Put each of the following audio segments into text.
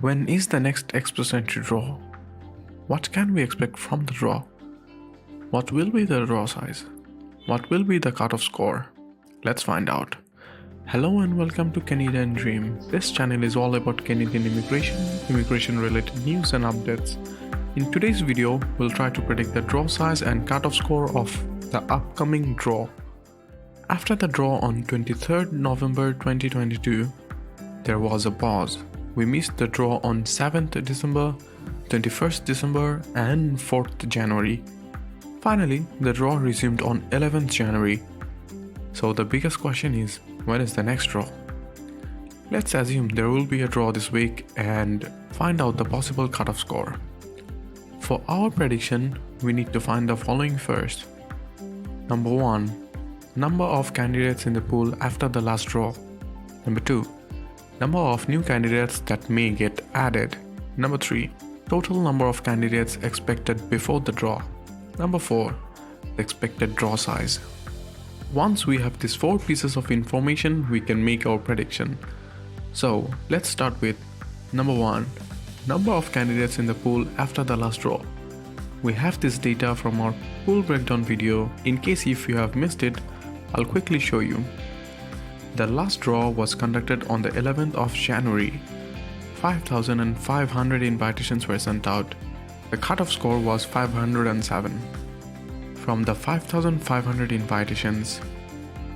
When is the next Express Entry draw? What can we expect from the draw? What will be the draw size? What will be the cutoff score? Let's find out. Hello and welcome to Canadian Dream. This channel is all about Canadian immigration related news and updates. In today's video, we'll try to predict the draw size and cutoff score of the upcoming draw. After the draw on 23rd November 2022, there was a pause. We missed the draw on 7th December, 21st December and 4th January. Finally, the draw resumed on 11th January. So the biggest question is, when is the next draw? Let's assume there will be a draw this week and find out the possible cutoff score. For our prediction, we need to find the following first. Number 1. Number of candidates in the pool after the last draw. Number 2. Number of new candidates that may get added. Number 3. Total number of candidates expected before the draw. Number 4. The expected draw size. Once we have these 4 pieces of information, we can make our prediction. So let's start with number 1. Number of candidates in the pool after the last draw. We have this data from our pool breakdown video. In case if you have missed it, I'll quickly show you. The last draw was conducted on the 11th of January. 5,500 invitations were sent out. The cutoff score was 507. From the 5,500 invitations,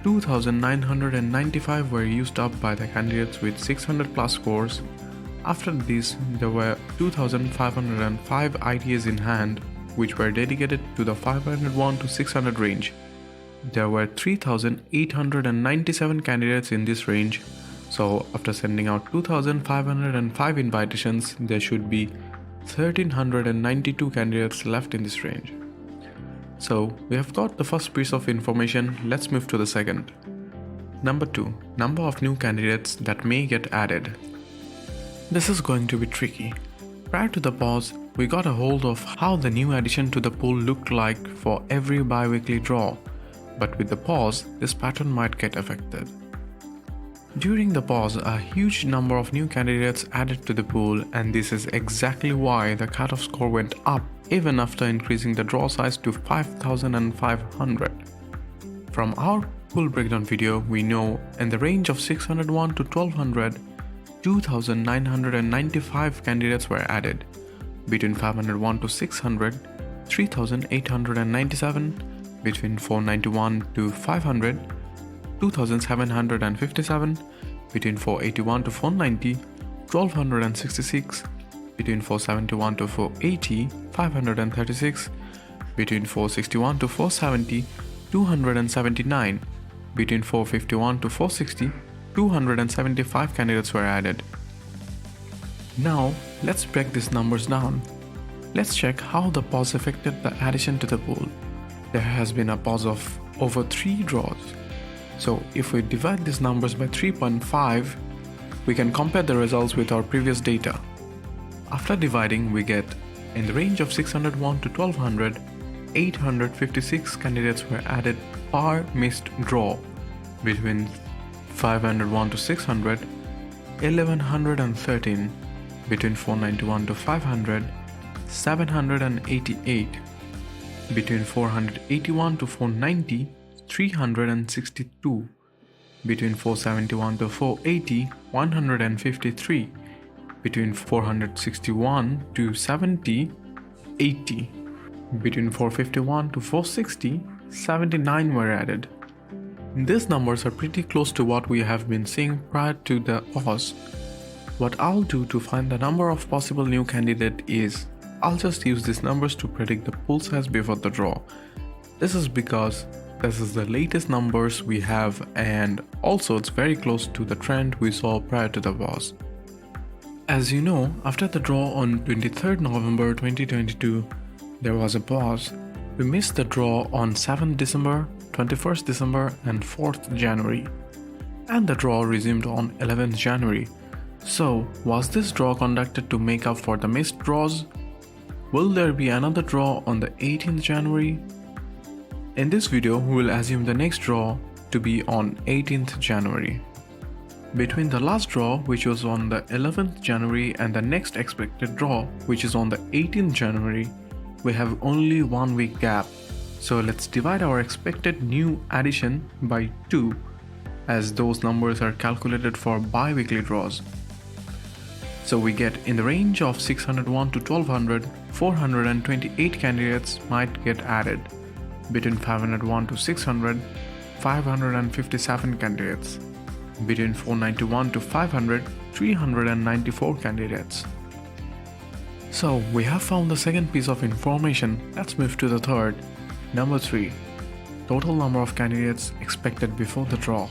2,995 were used up by the candidates with 600 plus scores. After this, there were 2,505 ITAs in hand, which were dedicated to the 501 to 600 range. There were 3,897 candidates in this range, so after sending out 2,505 invitations, there should be 1,392 candidates left in this range. So we have got the first piece of information, let's move to the second. Number 2. Number of new candidates that may get added. This is going to be tricky. Prior to the pause, we got a hold of how the new addition to the pool looked like for every bi-weekly draw. But with the pause, this pattern might get affected. During the pause, a huge number of new candidates added to the pool, and this is exactly why the cutoff score went up even after increasing the draw size to 5,500. From our pool breakdown video, we know in the range of 601 to 1200, 2,995 candidates were added. Between 501 to 600, 3,897. Between 491 to 500, 2,757, between 481 to 490, 1,266, between 471 to 480, 536, between 461 to 470, 279, between 451 to 460, 275 candidates were added. Now, let's break these numbers down. Let's check how the pause affected the addition to the pool. There has been a pause of over 3 draws. So if we divide these numbers by 3.5, we can compare the results with our previous data. After dividing, we get in the range of 601 to 1200, 856 candidates were added per missed draw. Between 501 to 600, 1113. Between 491 to 500, 788. Between 481 to 490, 362. Between 471 to 480, 153. Between 461 to 70, 80. Between 451 to 460, 79 were added. These numbers are pretty close to what we have been seeing prior to the pause. What I'll do to find the number of possible new candidates is I'll just use these numbers to predict the pool size before the draw. This is because this is the latest numbers we have, and also it's very close to the trend we saw prior to the pause. As you know, after the draw on 23rd November 2022, there was a pause. We missed the draw on 7th December, 21st December and 4th January. And the draw resumed on 11th January. So, was this draw conducted to make up for the missed draws? Will there be another draw on the 18th January? In this video, we will assume the next draw to be on 18th January. Between the last draw, which was on the 11th January, and the next expected draw, which is on the 18th January, we have only 1 week gap. So let's divide our expected new addition by 2, as those numbers are calculated for bi-weekly draws. So we get in the range of 601 to 1200, 428 candidates might get added. Between 501 to 600, 557 candidates. Between 491 to 500, 394 candidates. So we have found the second piece of information. Let's move to the third. Number 3. Total number of candidates expected before the draw.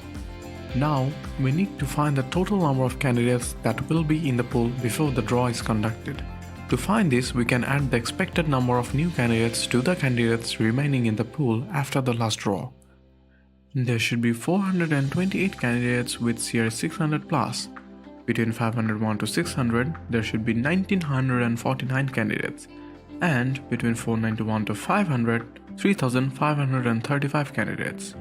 Now we need to find the total number of candidates that will be in the pool before the draw is conducted. To find this, we can add the expected number of new candidates to the candidates remaining in the pool after the last draw. There should be 428 candidates with CR 600 plus. Between 501 to 600, there should be 1949 candidates. And between 491 to 500, 3535 candidates.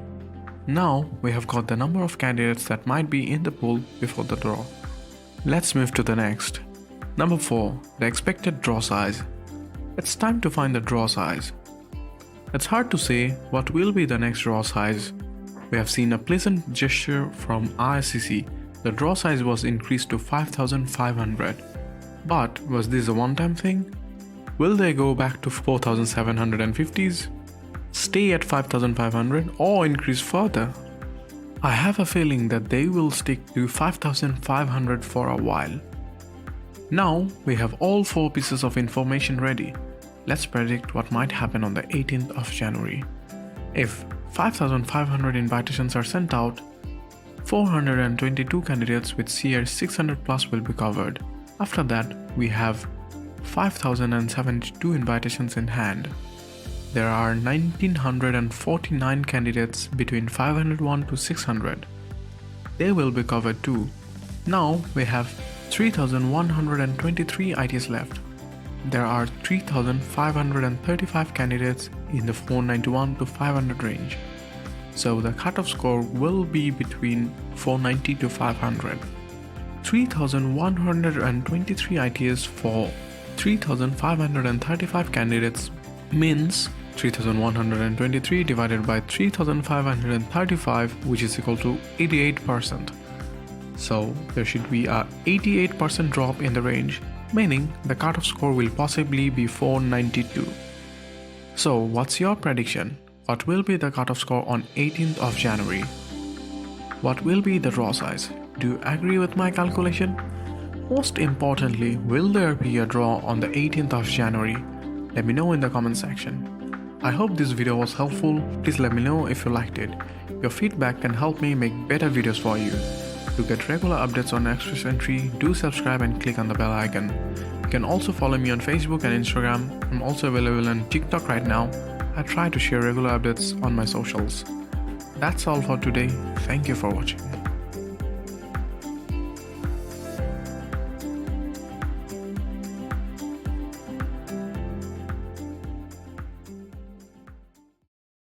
Now we have got the number of candidates that might be in the pool before the draw. Let's move to the next. Number 4. The expected draw size. It's time to find the draw size. It's hard to say what will be the next draw size. We have seen a pleasant gesture from IRCC. The draw size was increased to 5,500. But was this a one-time thing? Will they go back to 4,750s? Stay at 5,500 or increase further? I have a feeling that they will stick to 5,500 for a while. Now we have all 4 pieces of information ready. Let's predict what might happen on the 18th of January. If 5,500 invitations are sent out, 422 candidates with CR 600 plus will be covered. After that, we have 5,072 invitations in hand. There are 1,949 candidates between 501 to 600. They will be covered too. Now we have 3,123 ITs left. There are 3,535 candidates in the 491 to 500 range. So the cutoff score will be between 490 to 500. 3,123 ITs for 3,535 candidates means 3,123 divided by 3,535, which is equal to 88%. So there should be a 88% drop in the range, meaning the cutoff score will possibly be 492. So what's your prediction? What will be the cutoff score on 18th of January? What will be the draw size? Do you agree with my calculation? Most importantly, will there be a draw on the 18th of January? Let me know in the comment section. I hope this video was helpful. Please let me know if you liked it. Your feedback can help me make better videos for you. To get regular updates on Express Entry, do subscribe and click on the bell icon. You can also follow me on Facebook and Instagram. I'm also available on TikTok right now. I try to share regular updates on my socials. That's all for today. Thank you for watching.